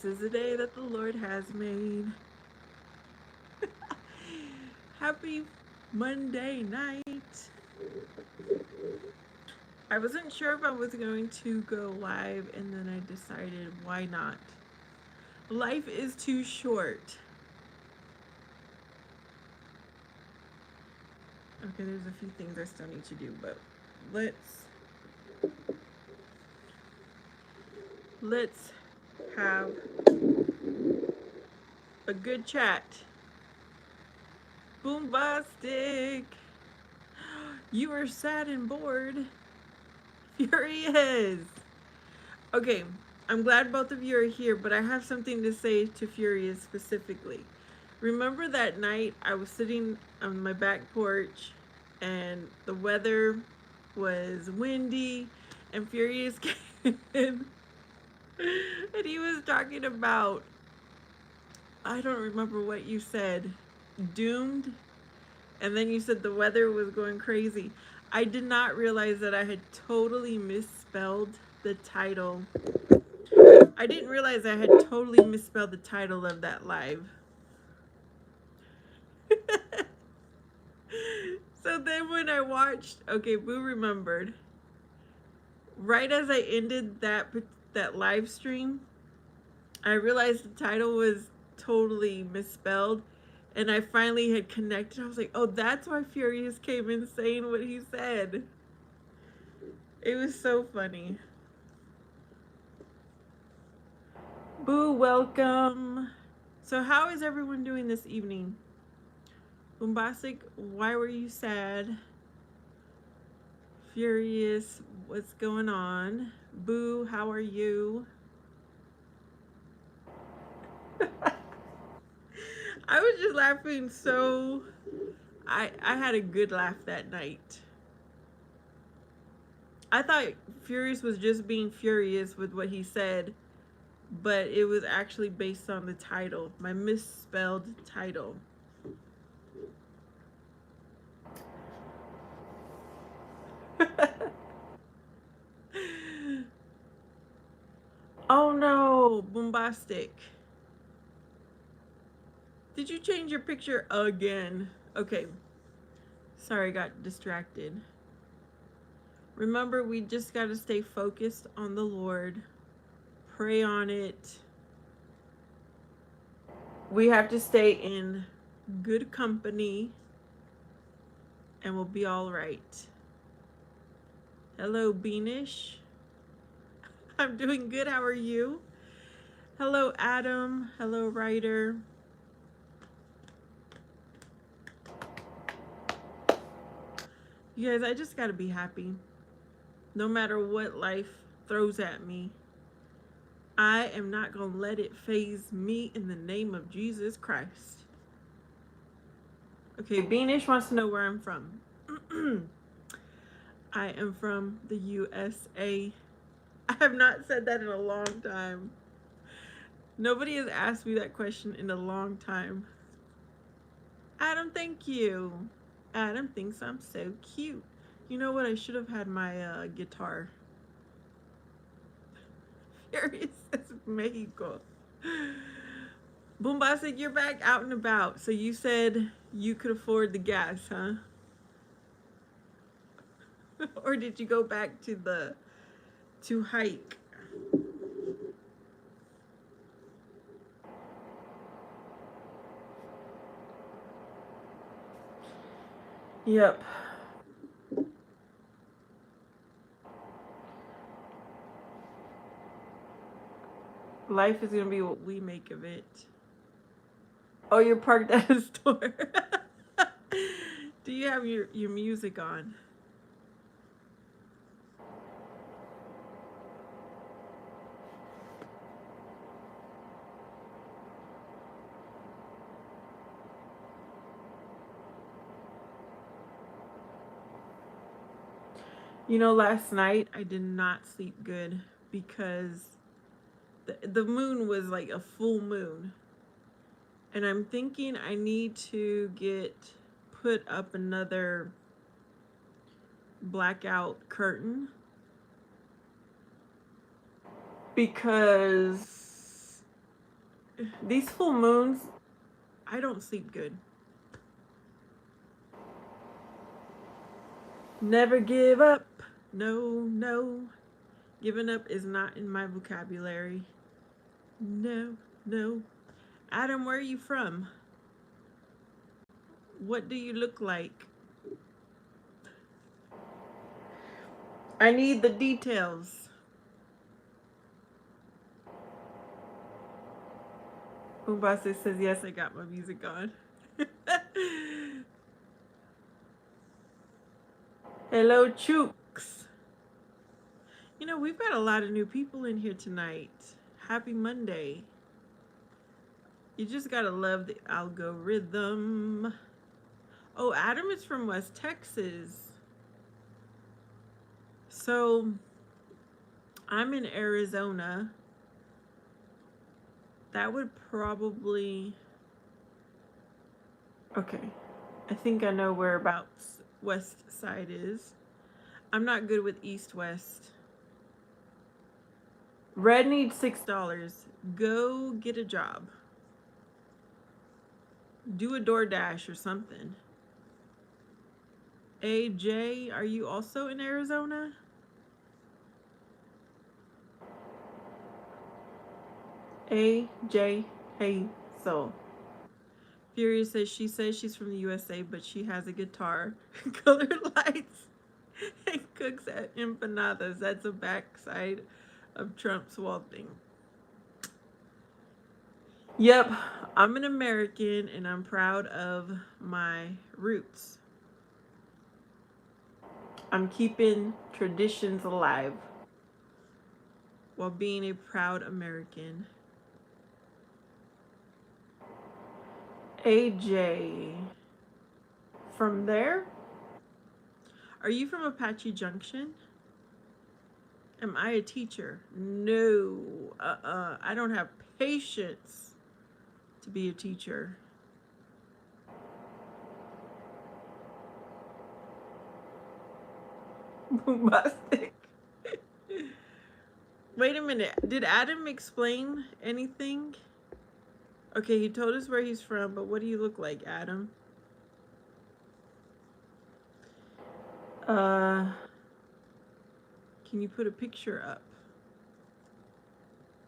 This is the day that the Lord has made. Happy Monday night. I wasn't sure if I was going to go live, and then I decided why not. Life is too short. Okay, there's a few things I still need to do, but let's have a good chat. Boombastic. You are sad and bored. Furious. Okay, I'm glad both of you are here, but I have something to say to Furious specifically. Remember that night I was sitting on my back porch and the weather was windy and Furious came in and he was talking about, I don't remember what you said, doomed, and then you said the weather was going crazy. I did not realize that I had totally misspelled the title. I didn't realize I had totally misspelled the title of that live. So then when I watched, okay, Boo remembered. Right as I ended that live stream, I realized the title was totally misspelled, and I finally had connected. I was like, oh, that's why Furious came in saying what he said. It was so funny. Boo, welcome. So how is everyone doing this evening? Boombastic, why were you sad? Furious, what's going on? Boo, how are you? I was just laughing so I had a good laugh that night. I thought Furious was just being furious with what he said, but it was actually based on the title, my misspelled title. Oh no, Boombastic. Did you change your picture again? Okay. Sorry, I got distracted. Remember, we just got to stay focused on the Lord. Pray on it. We have to stay in good company and we'll be all right. Hello, Beanish. I'm doing good. How are you? Hello, Adam. Hello, Ryder. You guys, I just got to be happy. No matter what life throws at me, I am not going to let it faze me in the name of Jesus Christ. Okay, Beanish wants to know where I'm from. I am from the USA. I have not said that in a long time. Nobody has asked me that question in a long time. Adam, thank you. Adam thinks I'm so cute. You know what? I should have had my guitar. Furious says Mexico. Boombastic, you're back out and about. So you said you could afford the gas, huh? Or did you go back to hike? Yep. Life is gonna be what we make of it. Oh, you're parked at a store. Do you have your music on? You know, last night I did not sleep good because the moon was like a full moon. And I'm thinking I need to put up another blackout curtain because These full moons, I don't sleep good. Never give up. No, no. Giving up is not in my vocabulary. No, no. Adam, where are you from? What do you look like? I need the details. Umbase says, yes, I got my music on. Hello, Chooks. You know, we've got a lot of new people in here tonight. Happy Monday. You just gotta love the algorithm. Oh, Adam is from West Texas. So, I'm in Arizona. That would probably... Okay. I think I know whereabouts West Side is. I'm not good with East-West. Red needs $6. Go get a job. Do a DoorDash or something. AJ, are you also in Arizona? AJ, hey, so. Fury says she's from the USA, but she has a guitar, colored lights, and cooks at empanadas. That's a backside of Trump's wall thing. Yep, I'm an American and I'm proud of my roots. I'm keeping traditions alive while being a proud American. AJ, from there? Are you from Apache Junction? Am I a teacher? No. I don't have patience to be a teacher. Bombastic. Wait a minute. Did Adam explain anything? Okay, he told us where he's from, but what do you look like, Adam? Can you put a picture up?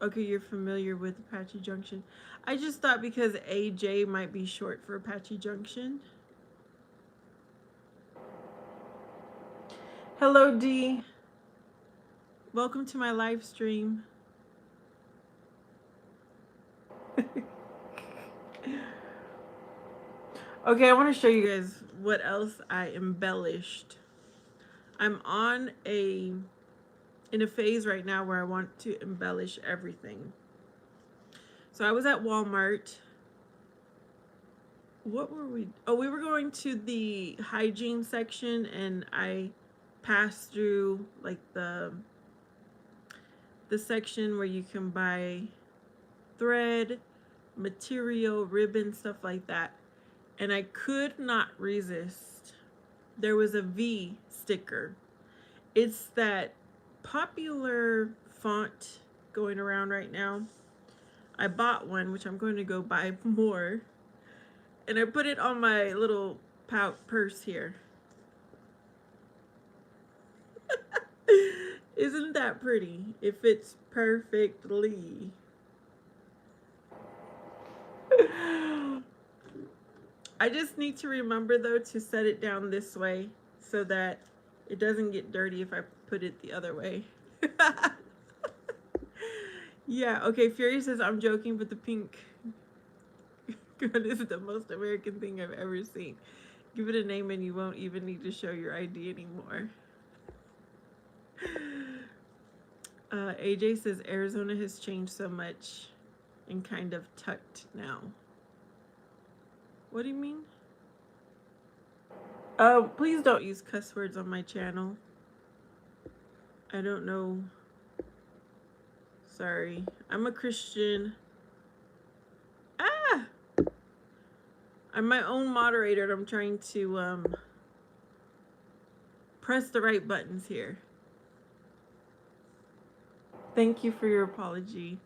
Okay, you're familiar with Apache Junction. I just thought because AJ might be short for Apache Junction. Hello, D. Welcome to my live stream. Okay, I want to show you guys what else I embellished. I'm in a phase right now where I want to embellish everything. So I was at Walmart. What were we? Oh, we were going to the hygiene section and I passed through like the section where you can buy thread, material, ribbon, stuff like that. And I could not resist. There was a V sticker. It's that popular font going around right now. I bought one, which I'm going to go buy more. And I put it on my little purse here. Isn't that pretty? It fits perfectly. I just need to remember though to set it down this way so that it doesn't get dirty if I put it the other way. Yeah, okay, Fury says I'm joking, but the pink gun is the most American thing I've ever seen. Give it a name and you won't even need to show your ID anymore. AJ says Arizona has changed so much and kind of tucked now. What do you mean? Please don't use cuss words on my channel. I don't know. Sorry. I'm a Christian. Ah! I'm my own moderator and I'm trying to press the right buttons here. Thank you for your apology.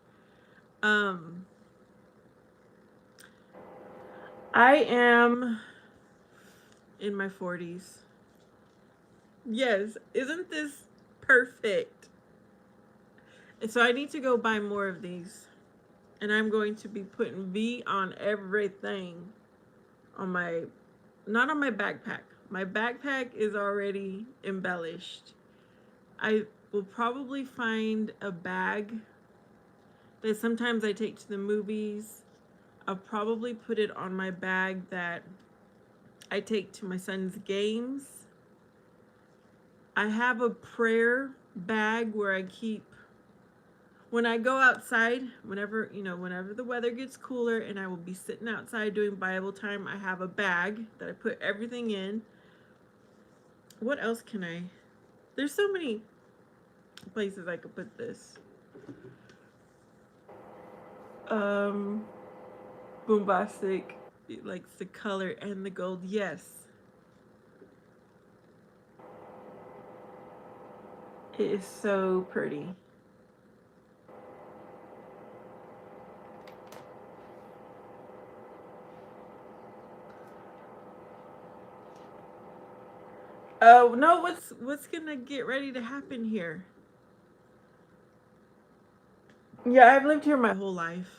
I am in my 40s. Yes, isn't this perfect? So I need to go buy more of these. And I'm going to be putting V on everything on my, not on my backpack. My backpack is already embellished. I will probably find a bag that sometimes I take to the movies. I'll probably put it on my bag that I take to my son's games. I have a prayer bag where I keep, when I go outside, whenever the weather gets cooler and I will be sitting outside doing Bible time, I have a bag that I put everything in. What else can I? There's so many places I could put this. Bombastic, it likes the color and the gold. Yes. It is so pretty. Oh no, what's gonna get ready to happen here? Yeah, I've lived here my whole life.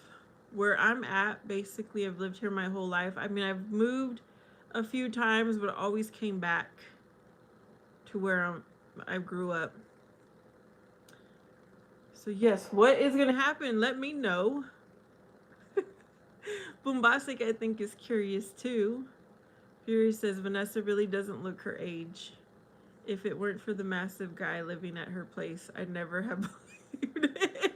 Where I'm at, basically, I've lived here my whole life. I mean, I've moved a few times, but always came back to where I grew up. So yes, what is gonna happen? Let me know. Bombastic, I think, is curious too. Fury says Vanessa really doesn't look her age. If it weren't for the massive guy living at her place, I'd never have believed it.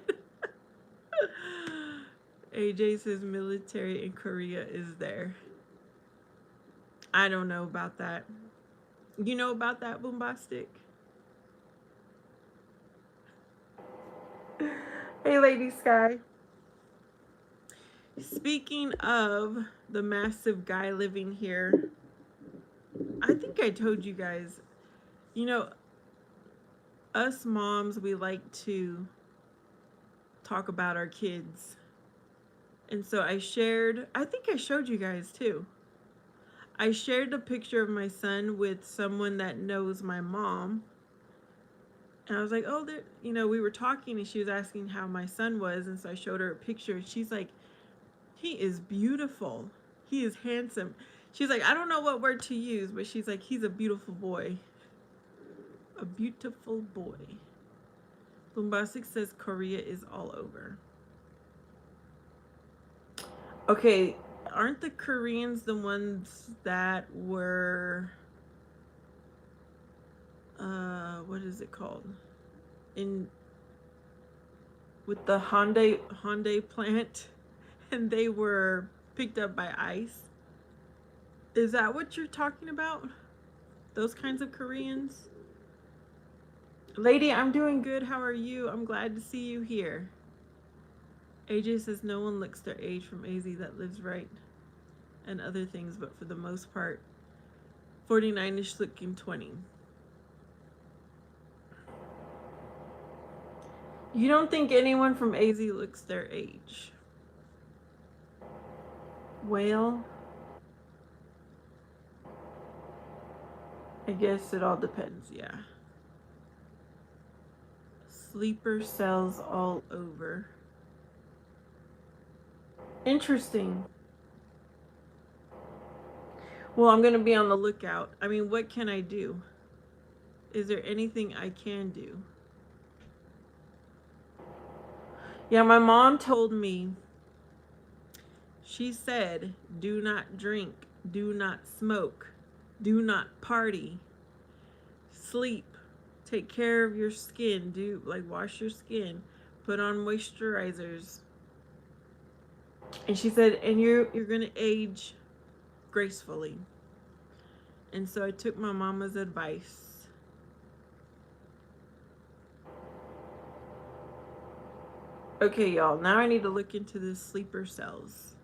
AJ says military in Korea is there. I don't know about that. You know about that, Bombastic? Hey, Lady Sky. Speaking of the massive guy living here, I think I told you guys, you know, us moms, we like to talk about our kids. And so I think I showed you guys too. I shared a picture of my son with someone that knows my mom. And I was like, oh, we were talking and she was asking how my son was. And so I showed her a picture. She's like, he is beautiful. He is handsome. She's like, I don't know what word to use, but she's like, he's a beautiful boy. A beautiful boy. Bombastic says Korea is all over. Okay, aren't the Koreans the ones that were what is it called? With the Hyundai plant and they were picked up by ICE. Is that what you're talking about? Those kinds of Koreans? Lady, I'm doing good. How are you? I'm glad to see you here. AJ says no one looks their age from AZ that lives right and other things, but for the most part, 49ish looking 20. You don't think anyone from AZ looks their age? Well, I guess it all depends, yeah. Sleeper cells all over. Interesting. Well, I'm going to be on the lookout. I mean, what can I do? Is there anything I can do? Yeah, my mom told me, she said, do not drink, do not smoke, do not party, sleep, take care of your skin, wash your skin, put on moisturizers. And she said, and you're going to age gracefully. And so I took my mama's advice. Okay, y'all, now I need to look into the sleeper cells.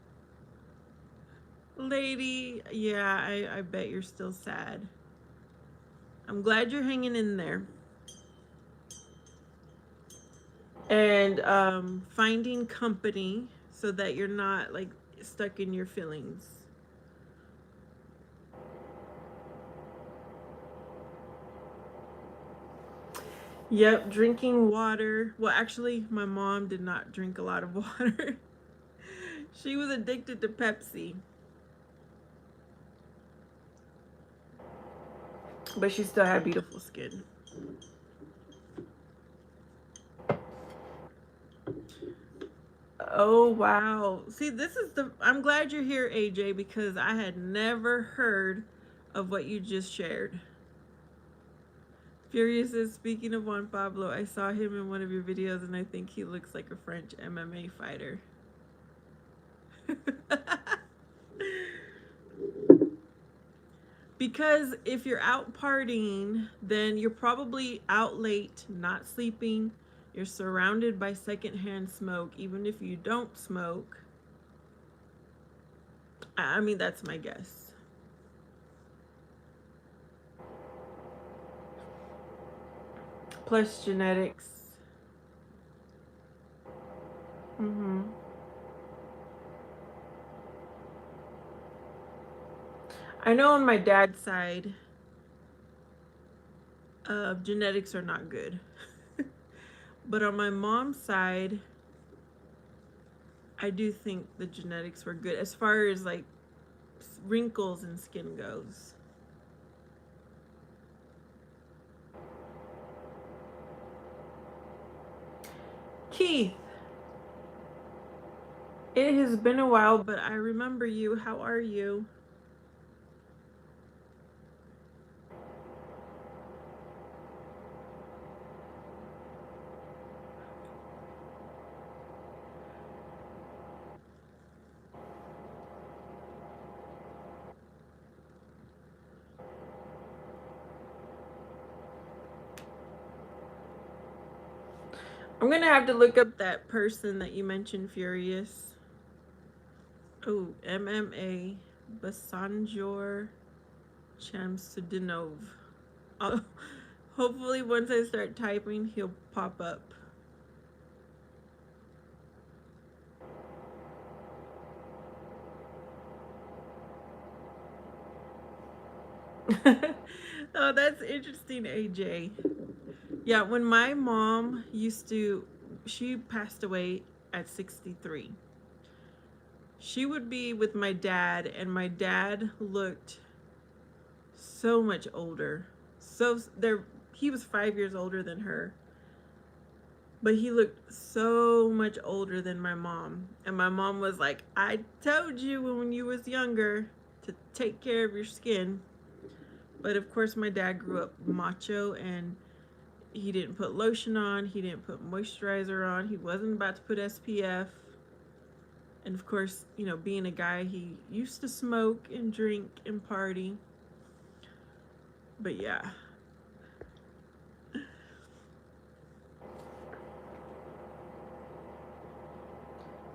Lady, yeah, I bet you're still sad. I'm glad you're hanging in there. And finding company so that you're not like stuck in your feelings. Yep, drinking water. Well, actually, my mom did not drink a lot of water. She was addicted to Pepsi. But she still had beautiful skin. Oh, wow. See, this is the. I'm glad you're here, AJ, because I had never heard of what you just shared. Furious says, speaking of Juan Pablo, I saw him in one of your videos and I think he looks like a French MMA fighter. Because if you're out partying, then you're probably out late, not sleeping. You're surrounded by secondhand smoke, even if you don't smoke. I mean, that's my guess. Plus genetics. Mm-hmm. I know on my dad's side, genetics are not good. But on my mom's side, I do think the genetics were good as far as like wrinkles and skin goes. Keith, it has been a while, but I remember you. How are you? I'm gonna have to look up that person that you mentioned, Furious. Oh, MMA Basanjor Chamsudinov. Hopefully, once I start typing, he'll pop up. Oh, that's interesting, AJ. Yeah, when my mom she passed away at 63. She would be with my dad, and my dad looked so much older. He was 5 years older than her, but he looked so much older than my mom. And my mom was like, I told you when you was younger to take care of your skin. But of course, my dad grew up macho and he didn't put lotion on, he didn't put moisturizer on, he wasn't about to put SPF. And of course, you know, being a guy, he used to smoke and drink and party. But yeah.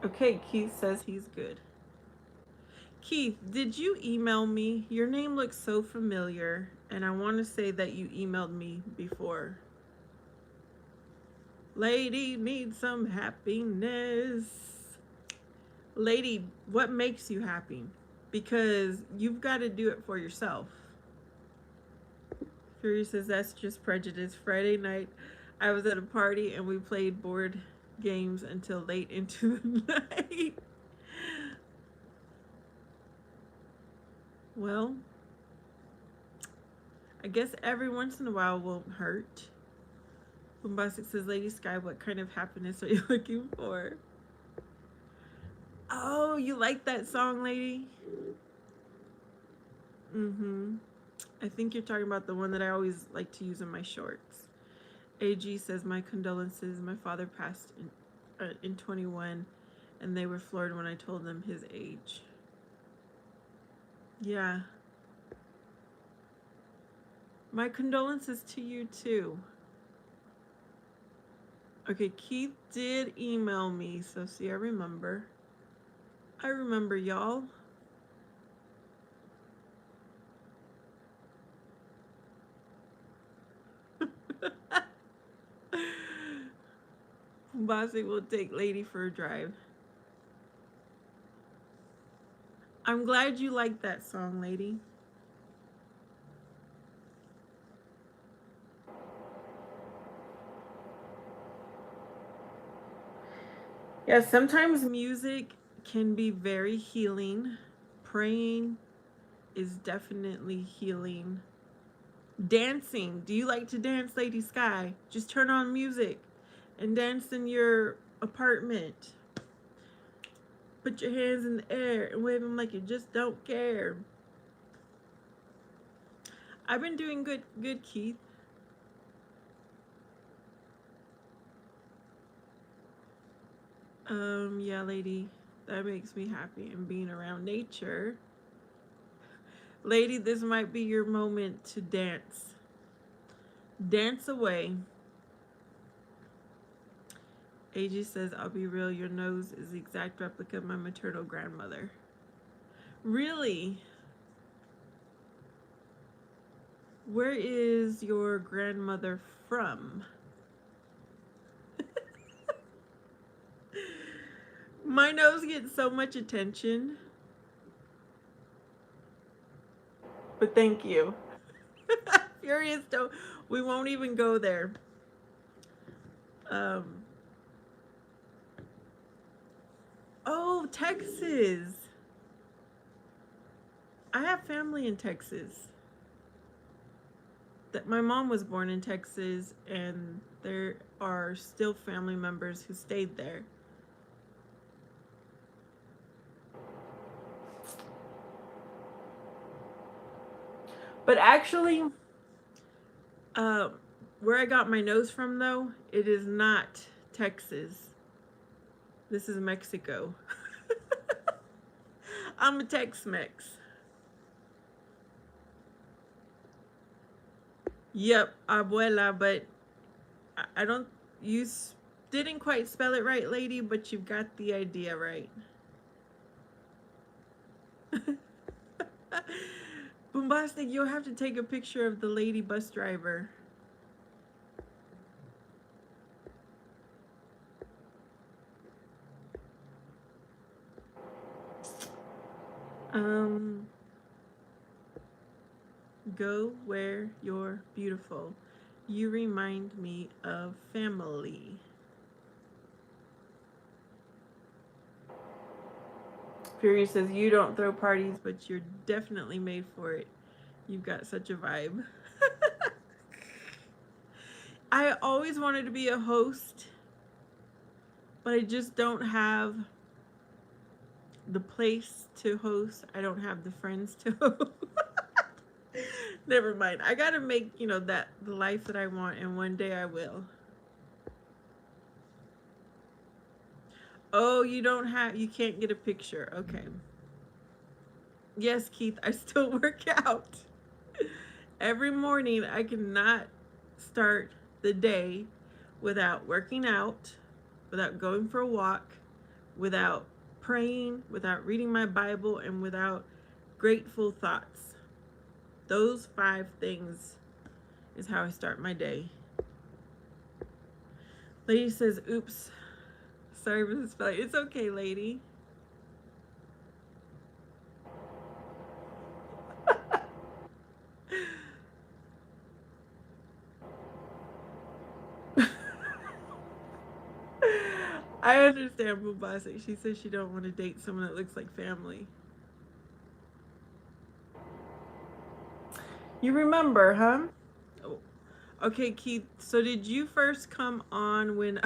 Okay, Keith says he's good. Keith, did you email me? Your name looks so familiar, and I want to say that you emailed me before. Lady needs some happiness. Lady, what makes you happy? Because you've got to do it for yourself. Fury says that's just prejudice. Friday night, I was at a party and we played board games until late into the night. Well, I guess every once in a while won't hurt. Bombastic says, Lady Sky, what kind of happiness are you looking for? Oh, you like that song, lady? Mm-hmm. I think you're talking about the one that I always like to use in my shorts. AG says, my condolences. My father passed in 21, and they were floored when I told them his age. Yeah. My condolences to you, too. Okay, Keith did email me, so see, I remember. I remember, y'all. Bossy will take Lady for a drive. I'm glad you like that song, Lady. Yeah, sometimes music can be very healing. Praying is definitely healing. Dancing. Do you like to dance, Lady Sky? Just turn on music and dance in your apartment. Put your hands in the air and wave them like you just don't care. I've been doing good, Keith. Yeah, lady, that makes me happy. And being around nature. Lady, this might be your moment to dance. Dance away. AG says, I'll be real, your nose is the exact replica of my maternal grandmother. Really? Where is your grandmother from? My nose gets so much attention. But thank you. Furious, don't. We won't even go there. Um. Oh, Texas. I have family in Texas. That my mom was born in Texas, and there are still family members who stayed there. But actually, uh, where I got my nose from, though, it is not Texas. This is Mexico. I'm a Tex-Mex. Yep, abuela, but I don't. You didn't quite spell it right, lady, but you've got the idea right. Bombastic, you'll have to take a picture of the lady bus driver. Um, go where you're beautiful. You remind me of family. Fury says, you don't throw parties, but you're definitely made for it. You've got such a vibe. I always wanted to be a host, but I just don't have the place to host. I don't have the friends to host. Never mind. I gotta make, that the life that I want, and one day I will. Oh, you can't get a picture. Okay. Yes, Keith, I still work out. Every morning I cannot start the day without working out, without going for a walk, without praying, without reading my Bible, and without grateful thoughts. Those 5 things is how I start my day. Lady says, oops. Sorry for the spelling. It's okay, lady. I understand Bombastic. She says she don't want to date someone that looks like family. You remember, huh? Oh. Okay, Keith. So did you first come on when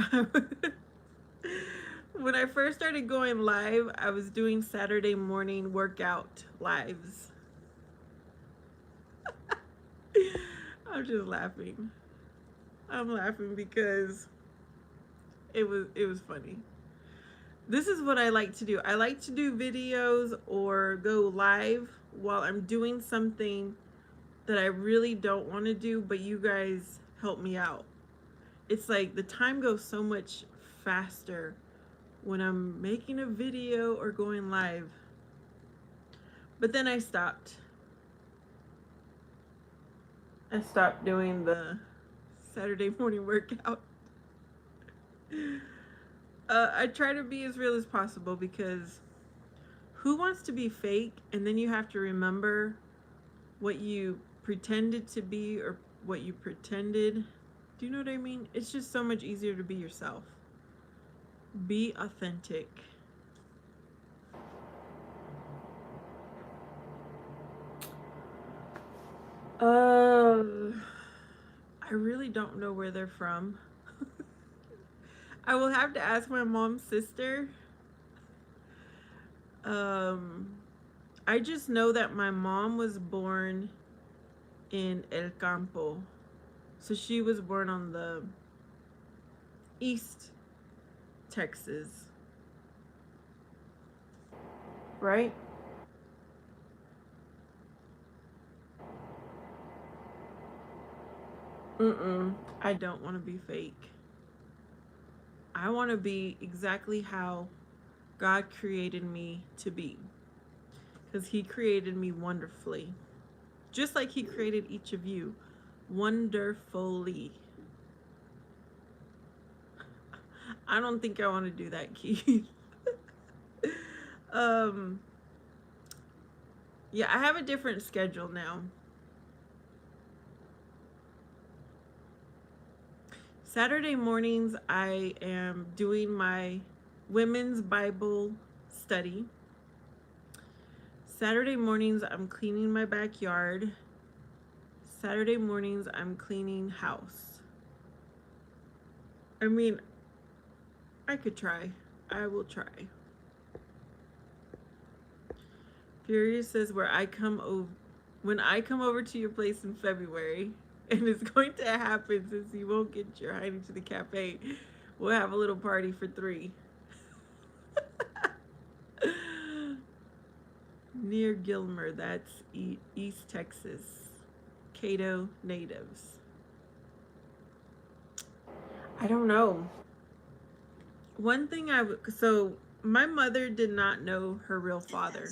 when I first started going live? I was doing Saturday morning workout lives. I'm just laughing. I'm laughing because it was funny. This is what I like to do. I like to do videos or go live while I'm doing something that I really don't want to do, but you guys help me out. It's like the time goes so much faster when I'm making a video or going live. But then I stopped. I stopped doing the Saturday morning workout. I try to be as real as possible because who wants to be fake and then you have to remember what you pretended to be or what you pretended? Do you know what I mean? It's just so much easier to be yourself. Be authentic. Uh, I really don't know where they're from. I will have to ask my mom's sister. Um, I just know that my mom was born in El Campo. So she was born on the East Texas, right? Mm-mm. I don't want to be fake. I want to be exactly how God created me to be. Because He created me wonderfully. Just like He created each of you wonderfully. I don't think I want to do that, Keith. um, yeah, I have a different schedule now. Saturday mornings, I am doing my women's Bible study. Saturday mornings, I'm cleaning my backyard. Saturday mornings, I'm cleaning house. I mean, I could try. I will try. Furious says where I come over when I come over to your place in February, and it's going to happen since you won't get your Heidi to the cafe. We'll have a little party for 3. Near Gilmer, that's East Texas. Cato natives. I don't know. One thing so my mother did not know her real father.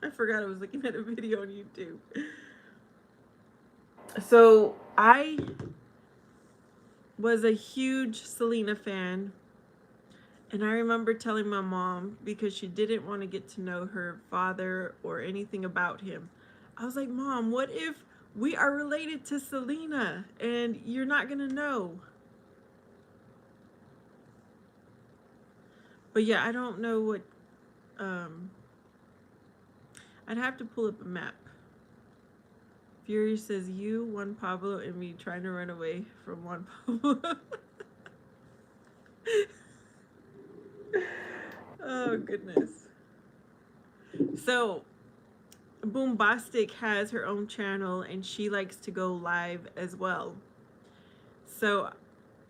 I forgot I was looking at a video on YouTube. So I was a huge Selena fan, and I remember telling my mom, because she didn't want to get to know her father or anything about him. I was like, Mom, what if we are related to Selena and you're not gonna know? But yeah, I don't know what. Um, I'd have to pull up a map. Fury says you, Juan Pablo, and me trying to run away from Juan Pablo. Oh goodness. So Boombastic has her own channel and she likes to go live as well. So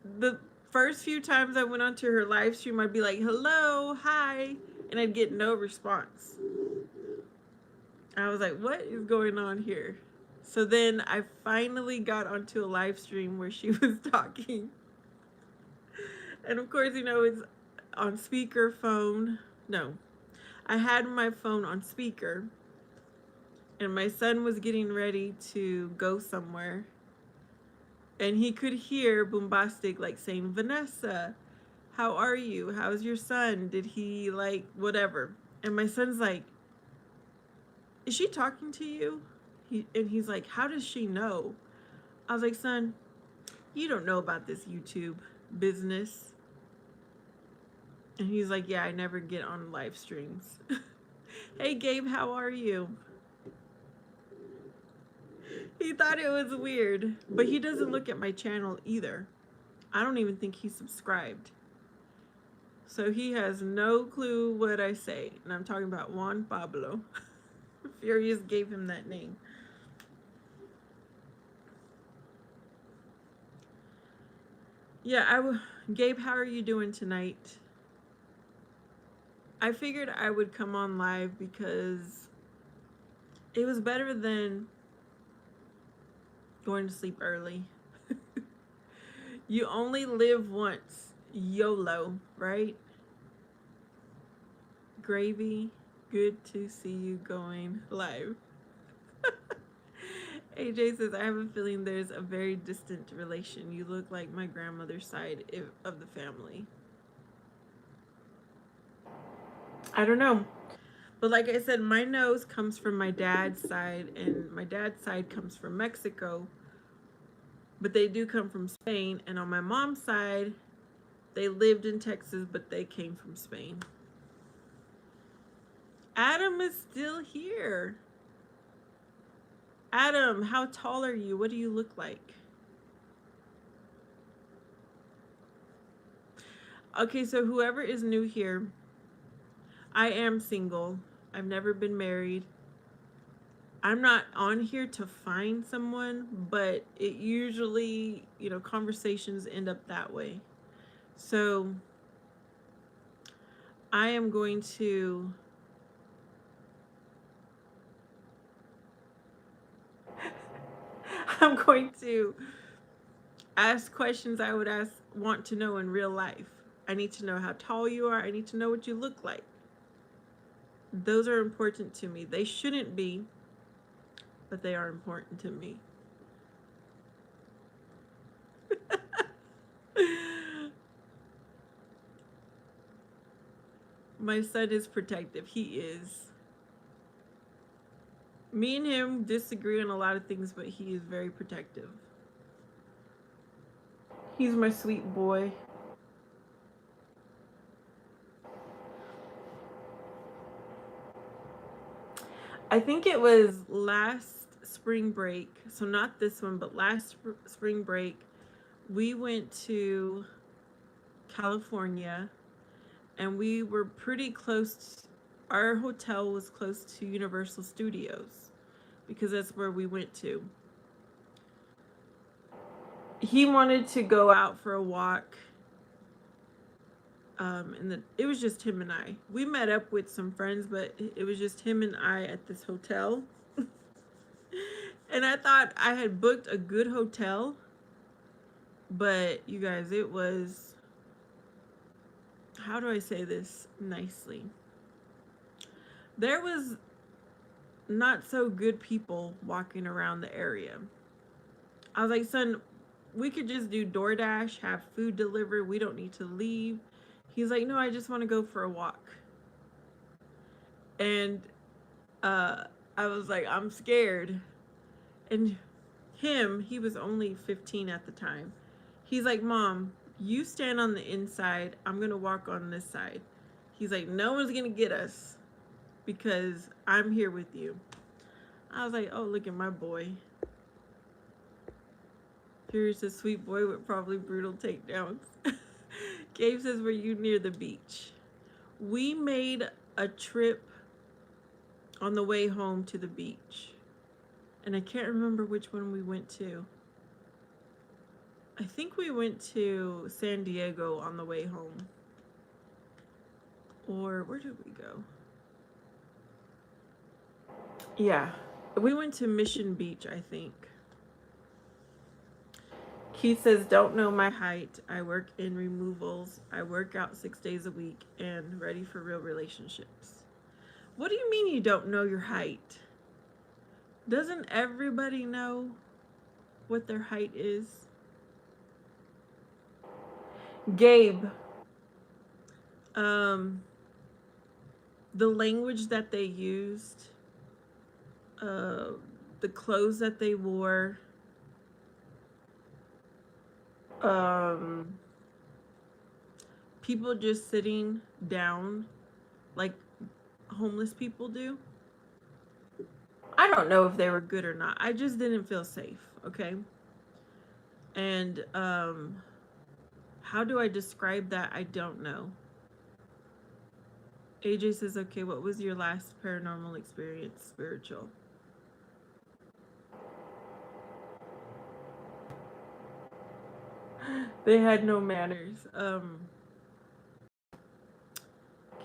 the first few times I went onto her live stream, I'd be like, hello, hi, and I'd get no response. I was like, what is going on here? So then I finally got onto a live stream where she was talking. And of course, it's on speakerphone. No, I had my phone on speaker, and my son was getting ready to go somewhere, and he could hear Boombastic like saying, Vanessa, how are you? How's your son? Did he like whatever? And my son's like, is she talking to you? He's like, how does she know? I was like, son, you don't know about this YouTube business. And he's like, yeah, I never get on live streams. Hey, Gabe, how are you? He thought it was weird, but he doesn't look at my channel either. I don't even think he's subscribed. So he has no clue what I say. And I'm talking about Juan Pablo. Furious gave him that name. Yeah, Gabe, how are you doing tonight? I figured I would come on live because it was better than going to sleep early. You only live once. YOLO, right? Gravy, good to see you going live. AJ says, I have a feeling there's a very distant relation. You look like my grandmother's side of the family. I don't know. But like I said, my nose comes from my dad's side, and my dad's side comes from Mexico. But they do come from Spain. And on my mom's side, They lived in Texas, but they came from Spain. Adam is still here. Adam, how tall are you? What do you look like? Okay, so whoever is new here, I am single. I've never been married. I'm not on here to find someone, but it usually, conversations end up that way. So I am going to I'm going to ask questions I would want to know in real life. I need to know how tall you are. I need to know what you look like. Those are important to me. They shouldn't be, but they are important to me. My son is protective. He is. Me and him disagree on a lot of things, but he is very protective. He's my sweet boy. I think it was last spring break. So not this one, but last spring break, we went to California and we were pretty close. Our hotel was close to Universal Studios because that's where we went to. He wanted to go out for a walk. And it was just him and I. We met up with some friends, but it was just him and I at this hotel. And I thought I had booked a good hotel, but you guys, it was, how do I say this nicely? There was not so good people walking around the area. I was like, son, we could just do DoorDash, have food delivered. We don't need to leave. He's like, no, I just want to go for a walk. And I was like, I'm scared. And he was only 15 at the time. He's like, Mom, you stand on the inside. I'm going to walk on this side. He's like, no one's going to get us because I'm here with you. I was like, oh, look at my boy. Here's a sweet boy with probably brutal takedowns. Gabe says, were you near the beach? We made a trip on the way home to the beach. And I can't remember which one we went to. I think we went to San Diego on the way home. Or where did we go? Yeah, we went to Mission Beach, I think. Keith says, don't know my height. I work in removals. I work out 6 days a week and ready for real relationships. What do you mean you don't know your height? Doesn't everybody know what their height is? Gabe, the language that they used, the clothes that they wore, people just sitting down like homeless people do. I don't know if they were good or not. I just didn't feel safe, okay? And how do I describe that? I don't know. AJ says, okay, what was your last paranormal experience? Spiritual. They had no manners.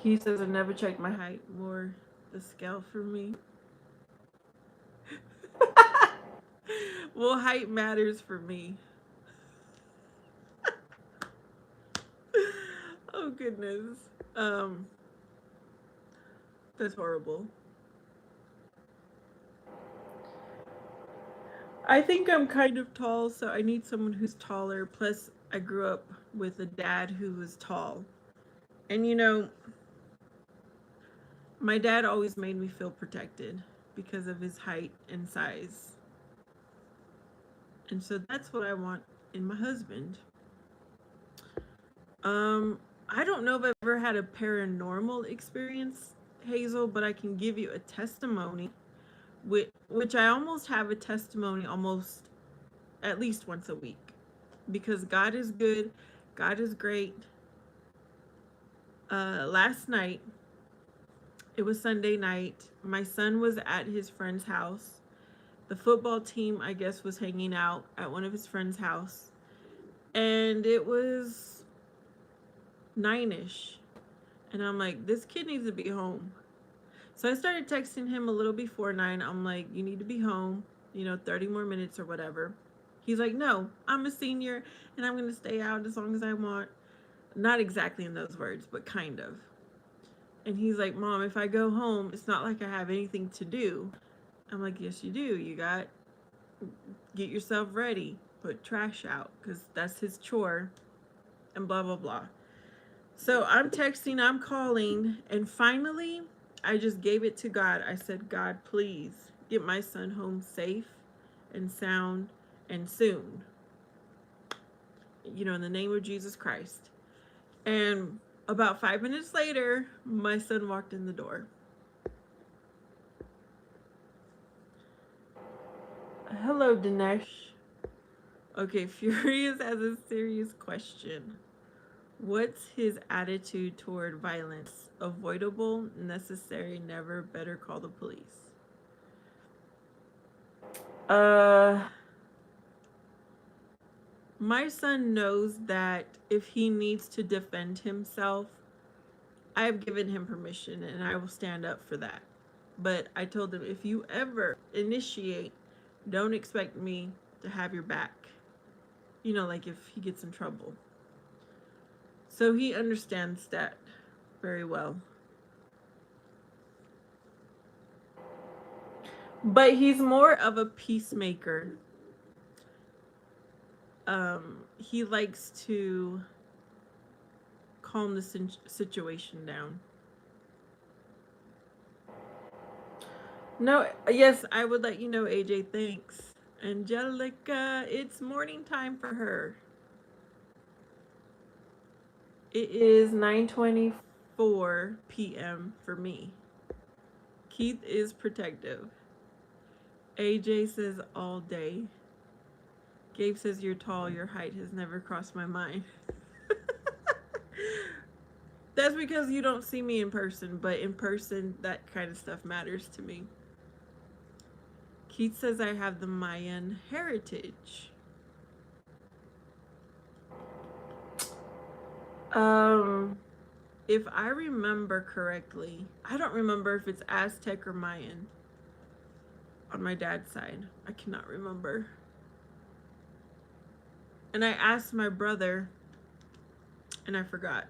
He says, I never checked my height. More the scale for me. Well, height matters for me. Oh, goodness. That's horrible. I think I'm kind of tall, so I need someone who's taller. Plus, I grew up with a dad who was tall. And my dad always made me feel protected because of his height and size. And so that's what I want in my husband. I don't know if I've ever had a paranormal experience, Hazel, but I can give you a testimony, which I almost have a testimony almost at least once a week, because God is good, God is great. Last night, it was Sunday night. My son was at his friend's house. The football team, I guess, was hanging out at one of his friend's house, and it was 9ish, and I'm like, this kid needs to be home. So I started texting him a little before 9. I'm like, you need to be home, 30 more minutes or whatever. He's like, no, I'm a senior and I'm going to stay out as long as I want. Not exactly in those words, but kind of. And he's like, Mom, if I go home, it's not like I have anything to do. I'm like, yes, you do. You got, get yourself ready, put trash out, because that's his chore, and blah, blah, blah. So I'm texting, I'm calling, and finally, I just gave it to God. I said, God, please get my son home safe and sound and soon. In the name of Jesus Christ. And about 5 minutes later, my son walked in the door. Hello, Dinesh. Okay, Furious has a serious question. What's his attitude toward violence? Avoidable, necessary, never, better call the police. My son knows that if he needs to defend himself, I've given him permission and I will stand up for that. But I told him, if you ever initiate, don't expect me to have your back. Like if he gets in trouble. So he understands that very well. But he's more of a peacemaker. He likes to calm the situation down. No, yes, I would let you know, AJ. Thanks. Angelica, it's morning time for her. It is 9:24 p.m. for me. Keith is protective. AJ says all day. Gabe says you're tall, your height has never crossed my mind. That's because you don't see me in person, but in person, that kind of stuff matters to me. Keith says I have the Mayan heritage. If I remember correctly, I don't remember if it's Aztec or Mayan on my dad's side. I cannot remember. And I asked my brother, and I forgot.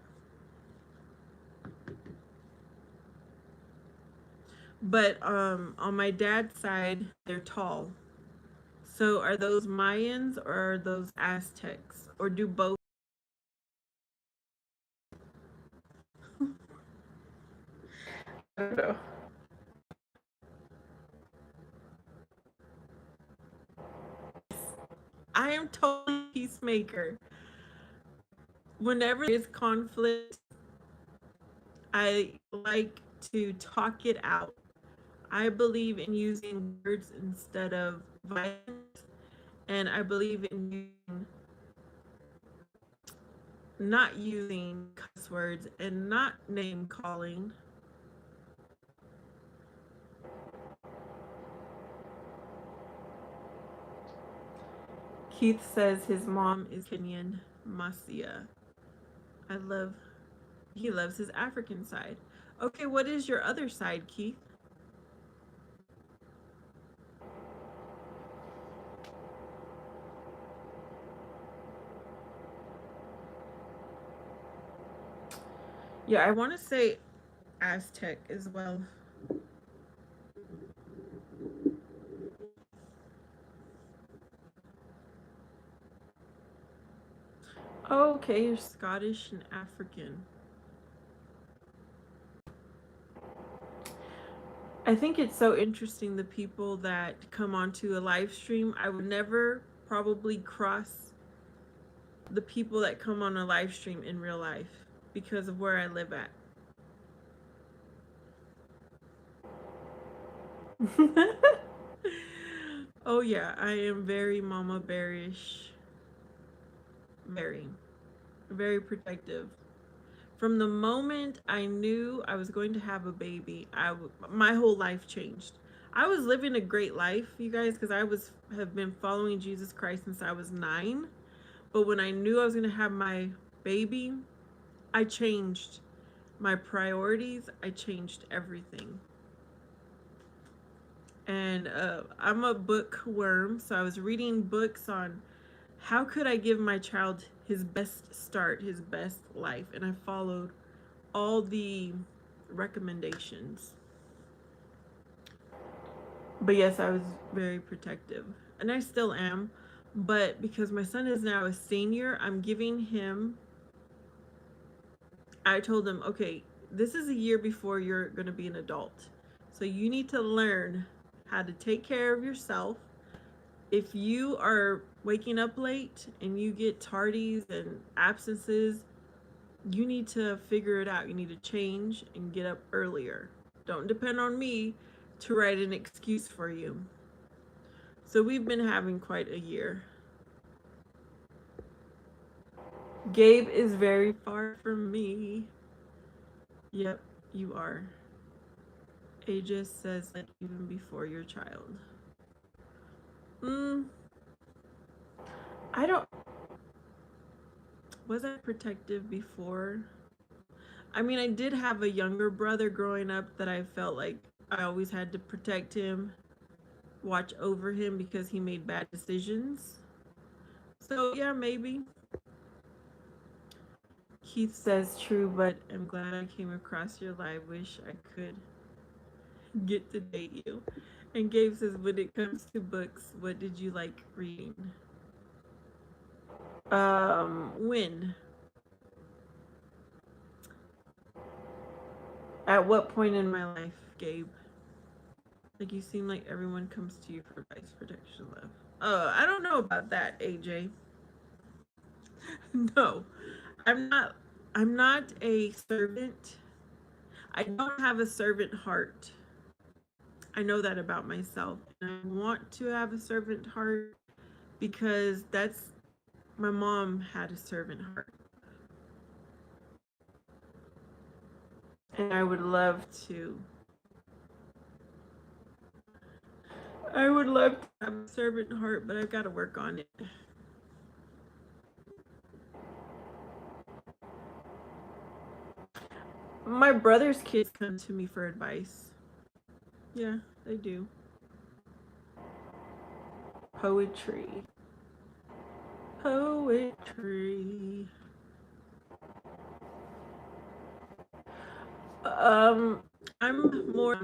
But on my dad's side, they're tall. So are those Mayans or are those Aztecs? Or do both? I don't know. I am totally peacemaker. Whenever there's conflict, I like to talk it out. I believe in using words instead of violence, and I believe in not using cuss words and not name calling. Keith says his mom is Kenyan, Masia. He loves his African side. Okay, what is your other side, Keith? Yeah, I want to say Aztec as well. Oh, okay, you're Scottish and African. I think it's so interesting the people that come onto a live stream. I would never probably cross the people that come on a live stream in real life because of where I live at. Oh yeah, I am very mama bearish. Very, very protective. From the moment I knew I was going to have a baby, my whole life changed. I was living a great life, you guys, because have been following Jesus Christ since I was 9. But when I knew I was going to have my baby, I changed my priorities. I changed everything. And I'm a bookworm, so I was reading books on how could I give my child his best start, his best life, and I followed all the recommendations. But yes, I was very protective, and I still am. But because my son is now a senior, I told him, okay, this is a year before you're going to be an adult. So you need to learn how to take care of yourself. If you are waking up late and you get tardies and absences, you need to figure it out. You need to change and get up earlier. Don't depend on me to write an excuse for you. So we've been having quite a year. Gabe is very far from me. Yep, you are. Aegis says like even before your child. I don't. Was I protective before? I mean, I did have a younger brother growing up that I felt like I always had to protect him, watch over him because he made bad decisions. So, yeah, maybe. Keith says true, but I'm glad I came across your live. Wish I could get to date you. And Gabe says, when it comes to books, what did you like reading? When? At what point in my life, Gabe? Like, you seem like everyone comes to you for advice, protection, love. I don't know about that, AJ. No, I'm not. I'm not a servant. I don't have a servant heart. I know that about myself. And I want to have a servant heart because my mom had a servant heart. And I would love to have a servant heart, but I've got to work on it. My brother's kids come to me for advice. Yeah, they do. Poetry. Poetry. I'm more